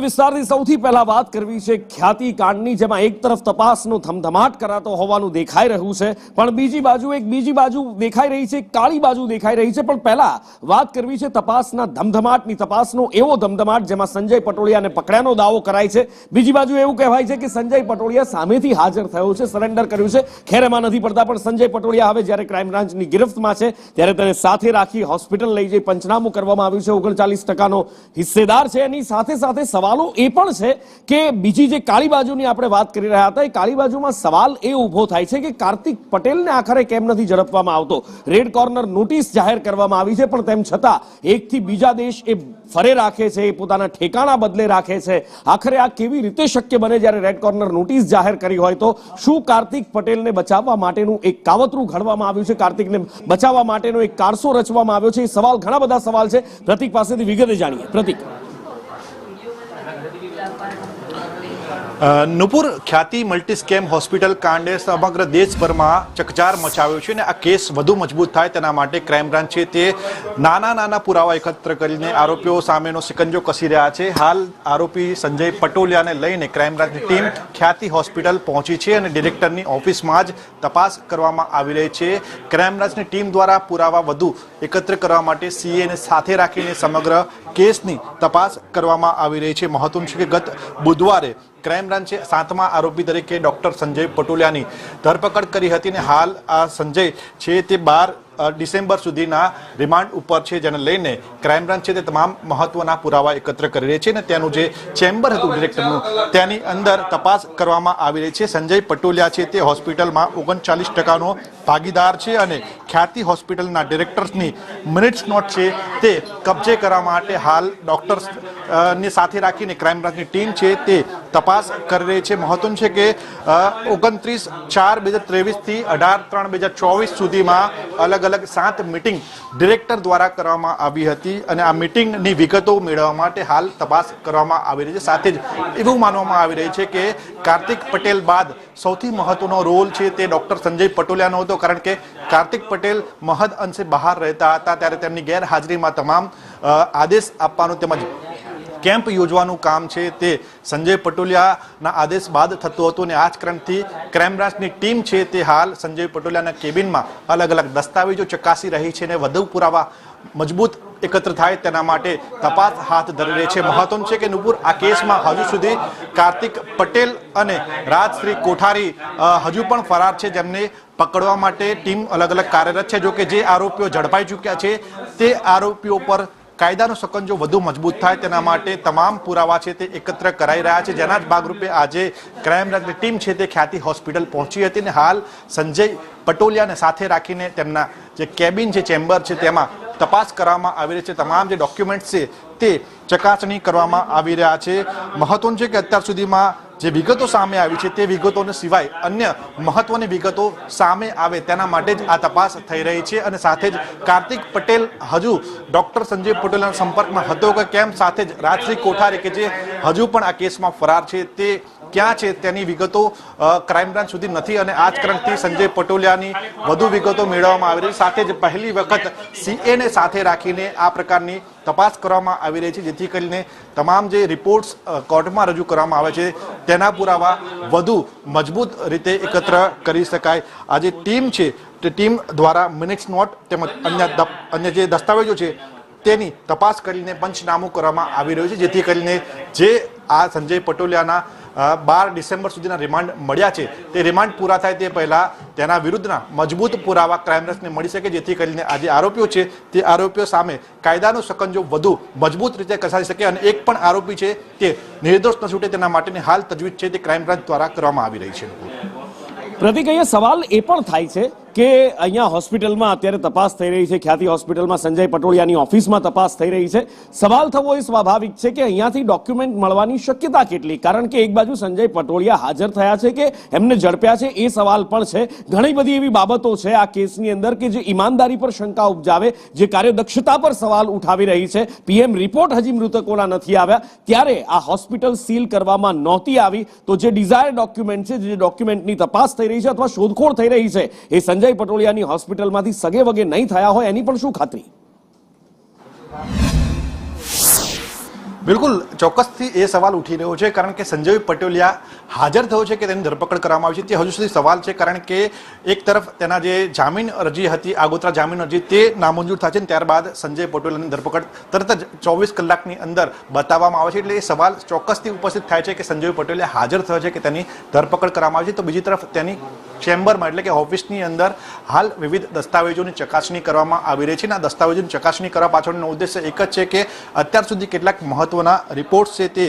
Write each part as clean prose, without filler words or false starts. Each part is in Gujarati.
વિસ્તારની સૌથી પહેલા વાત કરવી છે ખ્યાતિ કાંડની, જેમાં એક તરફ તપાસનો ધમધમાટ કરાતો હોવાનું દેખાઈ રહ્યું છે, પણ બીજી બાજુ દેખાઈ રહી છે, કાળી બાજુ દેખાઈ રહી છે. પણ પહેલા વાત કરવી છે તપાસના ધમધમાટની, તપાસનો એવો ધમધમાટ જેમાં સંજય પટોળિયાને પકડ્યાનો દાવો કરાય છે. બીજી બાજુ એવું કહેવાય છે કે સંજય પટોળિયા સામેથી હાજર થયો છે, સરેન્ડર કર્યું છે. ખેર એમાં નથી પડતા, પણ સંજય પટોળિયા હવે જ્યારે ક્રાઇમ બ્રાન્ચની ગિરફ્તમાં છે ત્યારે તેને સાથે રાખી હોસ્પિટલ લઈ જઈ પંચનામું કરવામાં આવ્યું છે. 39% હિસ્સેદાર છે. એની સાથે સવાલો એ પણ છે કે બીજી જે કાળી બાજુની આપણે વાત કરી રહ્યા હતા, એ કાળી બાજુમાં સવાલ એ ઊભો થાય છે કે કાર્તિક પટેલને આખરે કેમ નથી ઝડપવામાં આવતો. રેડ કોર્નર નોટિસ જાહેર કરવામાં આવી છે, પણ તેમ છતાં એકથી બીજા દેશ એ ફરે રાખે છે, એ પોતાના ઠેકાણા બદલે રાખે છે. આખરે આ કેવી રીતે શક્ય બને જ્યારે રેડ કોર્નર નોટિસ જાહેર કરી હોય તો? શું કાર્તિક પટેલને બચાવવા માટેનું એક કાવતરું ઘડવામાં આવ્યું છે, કાર્તિકને બચાવવા માટેનો એક કારસો રચવામાં આવ્યો છે? એ સવાલ, ઘણા બધા સવાલ છે. પ્રતિક પાસેથી વિગતે જાણીએ. પ્રતિક. નુપુર, ખ્યાતિ મલ્ટી સ્કેમ હોસ્પિટલ કાંડે સમગ્ર દેશભરમાં ચકચાર મચાવ્યો છે અને આ કેસ વધુ મજબૂત થાય તેના માટે ક્રાઇમ બ્રાન્ચ છે તે નાના પુરાવા એકત્ર કરીને આરોપીઓ સામેનો સિકંજો કસી રહ્યા છે. હાલ આરોપી સંજય પટોલિયાને લઈને ક્રાઇમ બ્રાન્ચની ટીમ ખ્યાતિ હોસ્પિટલ પહોંચી છે અને ડિરેક્ટરની ઓફિસમાં જ તપાસ કરવામાં આવી રહી છે. ક્રાઇમ બ્રાન્ચની ટીમ દ્વારા પુરાવા વધુ એકત્ર કરવા માટે સીએને સાથે રાખીને સમગ્ર કેસની તપાસ કરવામાં આવી રહી છે. મહત્વનું છે કે ગત બુધવારે ક્રાઇમ બ્રાન્ચે 7મા આરોપી તરીકે ડોક્ટર સંજય પટોલિયાની ધરપકડ કરી હતી અને હાલ આ સંજય છે તે 12 ડિસેમ્બર સુધીના રિમાન્ડ ઉપર છે, જેને લઈને ક્રાઇમ બ્રાન્ચ છે તે તમામ મહત્વના પુરાવા એકત્ર કરી રહી છે અને તેનું જે ચેમ્બર હતું ડિરેક્ટરનું, તેની અંદર તપાસ કરવામાં આવી રહી છે. સંજય પટોલિયા છે તે હોસ્પિટલમાં 39% ભાગીદાર છે અને ખ્યાતિ હોસ્પિટલના ડિરેક્ટર્સની મિનિટ્સ નોટ છે તે કબજે કરવા માટે હાલ ડોક્ટર્સ ની સાથે રાખીને ક્રાઇમ બ્રાન્ચની ટીમ છે તે તપાસ કરી રહી છે. મહત્વનું છે કે 29/4/2023 થી 18/3/2024 સુધીમાં અલગ 7 મીટિંગ ડિરેક્ટર દ્વારા કરવામાં આવી હતી અને આ મીટિંગની વિગતો મેળવવા માટે હાલ તપાસ કરવામાં આવી રહી છે. સાથે જ એવું માનવામાં આવી રહી છે કે કાર્તિક પટેલ બાદ સૌથી મહત્વનો રોલ છે તે ડોક્ટર સંજય પટોલિયાનો હતો, કારણ કે કાર્તિક પટેલ મહદ અંશે બહાર રહેતા હતા ત્યારે તેમની ગેરહાજરીમાં તમામ આદેશ આપવાનું તેમજ કેમ્પ યોજવાનું કામ છે તે સંજય પટોલિયાના આદેશ બાદ થતું હતું અને આ જ ક્રમથી ક્રાઇમ બ્રાન્ચની ટીમ છે તે હાલ સંજય પટોલિયાના કેબિનમાં અલગ દસ્તાવેજો ચકાસી રહી છે અને વધુ પુરાવા મજબૂત એકત્ર થાય તેના માટે તપાસ હાથ ધરી રહી છે. મહત્વનું છે કે નુપુર, આ કેસમાં હજુ સુધી કાર્તિક પટેલ અને રાજશ્રી કોઠારી હજુ પણ ફરાર છે, જેમને પકડવા માટે ટીમ અલગ કાર્યરત છે. જો કે જે આરોપીઓ ઝડપાઈ ચૂક્યા છે તે આરોપીઓ પર કાયદાનો સકંજો વધુ મજબૂત થાય તેના માટે તમામ પુરાવા છે તે એકત્ર કરાઈ રહ્યા છે, જેના જ ભાગરૂપે આજે ક્રાઇમ બ્રાન્ચની ટીમ છે તે ખ્યાતિ હોસ્પિટલ પહોંચી હતી અને હાલ સંજય પટોલિયાને સાથે રાખીને તેમના જે કેબિન છે, ચેમ્બર છે, તેમાં તપાસ કરવામાં આવી રહી છે. તમામ જે ડોક્યુમેન્ટ્સ છે તે ચકાસણી કરવામાં આવી રહ્યા છે. મહત્વનું છે કે અત્યાર સુધીમાં જે વિગતો સામે આવી છે તે વિગતોને સિવાય અન્ય મહત્વની વિગતો સામે આવે તેના માટે જ આ તપાસ થઈ રહી છે અને સાથે જ કાર્તિક પટેલ હજુ ડોક્ટર સંજય પટેલના સંપર્કમાં હતો કે કેમ, સાથે જ રાજશ્રી કોઠારી કે જે હજુ પણ આ કેસમાં ફરાર છે તે ક્યાં છે તેની વિગતો ક્રાઇમ બ્રાન્ચ સુધી નથી અને આ જ ક્રમથી સંજય પટોલિયાની વધુ વિગતો મેળવવામાં આવી રહી છે. સાથે જ પહેલી વખત સીએને સાથે રાખીને આ પ્રકારની તપાસ કરવામાં આવી રહી છે, જેથી કરીને તમામ જે રિપોર્ટ્સ કોર્ટમાં રજૂ કરવામાં આવે છે તેના પુરાવા વધુ મજબૂત રીતે એકત્ર કરી શકાય. આ જે ટીમ છે તે ટીમ દ્વારા મિનિટ્સ નોટ તેમજ અન્ય જે દસ્તાવેજો છે તેની તપાસ કરીને પંચનામું કરવામાં આવી રહ્યું છે, જેથી કરીને જે આ સંજય પટોલિયાના 12 ડિસેમ્બર સુધીના રિમાન્ડ મળ્યા છે તે રિમાન્ડ પૂરા થાય તે પહેલા તેના વિરુદ્ધના મજબૂત પુરાવા ક્રાઇમ બ્રાન્ચને મળી શકે, જેથી કરીને આ જે આરોપીઓ છે તે આરોપીઓ સામે કાયદાનો સકંજો વધુ મજબૂત રીતે કસાઈ શકે અને એક પણ આરોપી છે તે નિર્દોષ ન છૂટે તેના માટેની હાલ તજવીજ છે તે ક્રાઇમ બ્રાન્ચ દ્વારા કરવામાં આવી રહી છે. પ્રતિક, અહીંયા સવાલ એ પણ થાય છે કે અહીંયા હોસ્પિટલમાં અત્યારે તપાસ થઈ રહી છે, ખ્યાતિ હોસ્પિટલમાં સંજય પટોળિયાની ઓફિસમાં તપાસ થઈ રહી છે. સવાલ થવો એ સ્વાભાવિક છે કે અહીંયાથી ડોક્યુમેન્ટ મળવાની શક્યતા કેટલી, કારણ કે એક બાજુ સંજય પટોળિયા હાજર થયા છે કે એમને ઝડપ્યા છે એ સવાલ પણ છે. ઘણી બધી એવી બાબતો છે આ કેસની અંદર કે જે ઈમાનદારી પર શંકા ઉપજાવે, જે કાર્યદક્ષતા પર સવાલ ઉઠાવી રહી છે. પીએમ રિપોર્ટ હજી મૃતકોના નથી આવ્યા, ત્યારે આ હોસ્પિટલ સીલ કરવામાં નહોતી આવી તો જે ડિઝાયર ડોક્યુમેન્ટ છે, જે ડોક્યુમેન્ટની તપાસ થઈ રહી છે અથવા શોધખોળ થઈ રહી છે, એ સંજય પટોળિયાની હોસ્પિટલમાંથી સગે વગે નહીં થયા હોય એની પણ શું ખાતરી? બિલકુલ ચોક્કસથી એ સવાલ ઉઠી રહ્યો છે કારણ કે સંજય પટોલિયા હાજર થયો છે કે તેની ધરપકડ કરવામાં આવી છે તે હજુ સુધી સવાલ છે કારણ કે એક તરફ તેના જે જામીન અરજી હતી આગોતરા જામીન અરજી તે નામંજૂર થાય છે અને ત્યારબાદ સંજય પટોલિયાની ધરપકડ તરત જ 24 કલાકની અંદર બતાવવામાં આવે છે એટલે એ સવાલ ચોક્કસથી ઉપસ્થિત થાય છે કે સંજય પટોલિયા હાજર થયો છે કે તેની ધરપકડ કરવામાં આવી છે. તો બીજી તરફ તેની ચેમ્બરમાં એટલે કે ઓફિસની અંદર હાલ વિવિધ દસ્તાવેજોની ચકાસણી કરવામાં આવી રહી છે અને આ દસ્તાવેજોની ચકાસણી કરવા પાછળનો ઉદ્દેશ્ય એક જ છે કે અત્યાર સુધી કેટલાક મહત્વના રિપોર્ટ્સ છે તે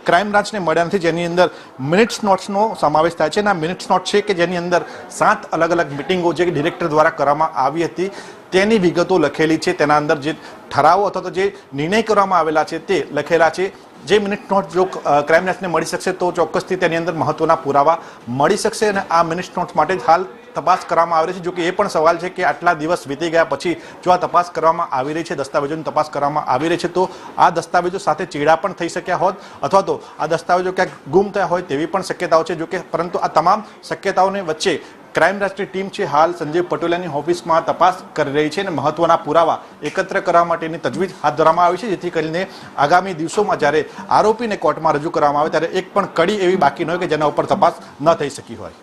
ક્રાઇમ બ્રાન્ચને મળ્યા નથી જેની અંદર મિનિટ્સ નોટ્સનો સમાવેશ થાય છે અને આ મિનિટ્સ નોટ છે કે જેની અંદર 7 અલગ અલગ મિટિંગો જે ડિરેક્ટર દ્વારા કરવામાં આવી હતી તેની વિગતો લખેલી છે. તેના અંદર જે ઠરાવો અથવા તો જે નિર્ણય કરવામાં આવેલા છે તે લખેલા છે. જે મિનિટ નોટ જો ક્રાઇમ બ્રાન્ચને મળી શકશે તો ચોક્કસથી તેની અંદર મહત્વના પુરાવા મળી શકશે અને આ મિનિટ નોટ માટે જ હાલ તપાસ કરવામાં આવી રહી છે. જો કે એ પણ સવાલ છે કે આટલા દિવસ વીતી ગયા પછી જો આ તપાસ કરવામાં આવી રહી છે, દસ્તાવેજોની તપાસ કરવામાં આવી રહી છે તો આ દસ્તાવેજો સાથે ચેડા પણ થઈ શક્યા હોત અથવા તો આ દસ્તાવેજો ક્યાંક ગુમ થયા હોય તેવી પણ શક્યતાઓ છે. જો કે પરંતુ આ તમામ શક્યતાઓની વચ્ચે ક્રાઇમ બ્રાન્ચની ટીમ છે હાલ સંજય પટોલિયાની ઓફિસમાં તપાસ કરી રહી છે અને મહત્વના પુરાવા એકત્ર કરવા માટેની તજવીજ હાથ ધરવામાં આવી છે જેથી કરીને આગામી દિવસોમાં જ્યારે આરોપીને કોર્ટમાં રજૂ કરવામાં આવે ત્યારે એક પણ કડી એવી બાકી ન હોય કે જેના ઉપર તપાસ ન થઈ શકી હોય.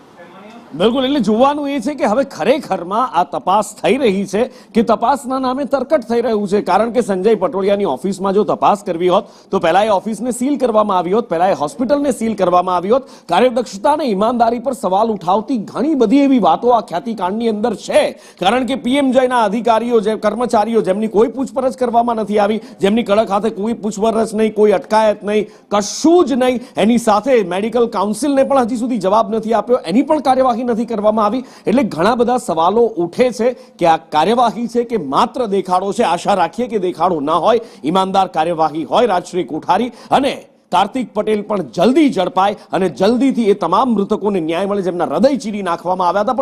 બિલકુલ, એટલે જોવાનું એ છે કે હવે ખરેખરમાં આ તપાસ થઈ રહી છે કે તપાસના નામે તરકટ થઈ રહ્યું છે. કારણ કે સંજય પટોલિયાની ઓફિસમાં જો તપાસ કરવી હોત તો પહેલા એ ઓફિસને સીલ કરવામાં આવી હોત, પહેલા એ હોસ્પિટલને સીલ કરવામાં આવી હોત. કાર્યદક્ષતા અને ઈમાનદારી પર સવાલ ઉઠાવતી ઘણી બધી એવી વાતો આ ખ્યાતિકાંડની અંદર છે. કારણ કે પીએમજયના અધિકારીઓ જે કર્મચારીઓ જેમની કોઈ પૂછપરછ કરવામાં નથી આવી, જેમની કડક હાથે કોઈ પૂછપરછ નહીં, કોઈ અટકાયત નહીં, કશું જ નહીં. એની સાથે મેડિકલ કાઉન્સિલને પણ હજી સુધી જવાબ નથી આપ્યો, એની પણ કાર્યવાહી નથી કરવામાં આવી. એટલે ઘણા બધા સવાલો ઉઠે છે કે આ કાર્યવાહી છે કે માત્ર દેખાડો છે. આશા રાખીએ કે દેખાડો ના હોય, ઈમાનદાર કાર્યવાહી હોય રાજશ્રી કોઠારી અને કાર્તિક પટેલ પણ જલ્દી ઝડપાય અને જલ્દીથી એ તમામ મૃતકોને ન્યાય મળે જેમના હૃદય ચીરી નાખવામાં આવ્યા હતા.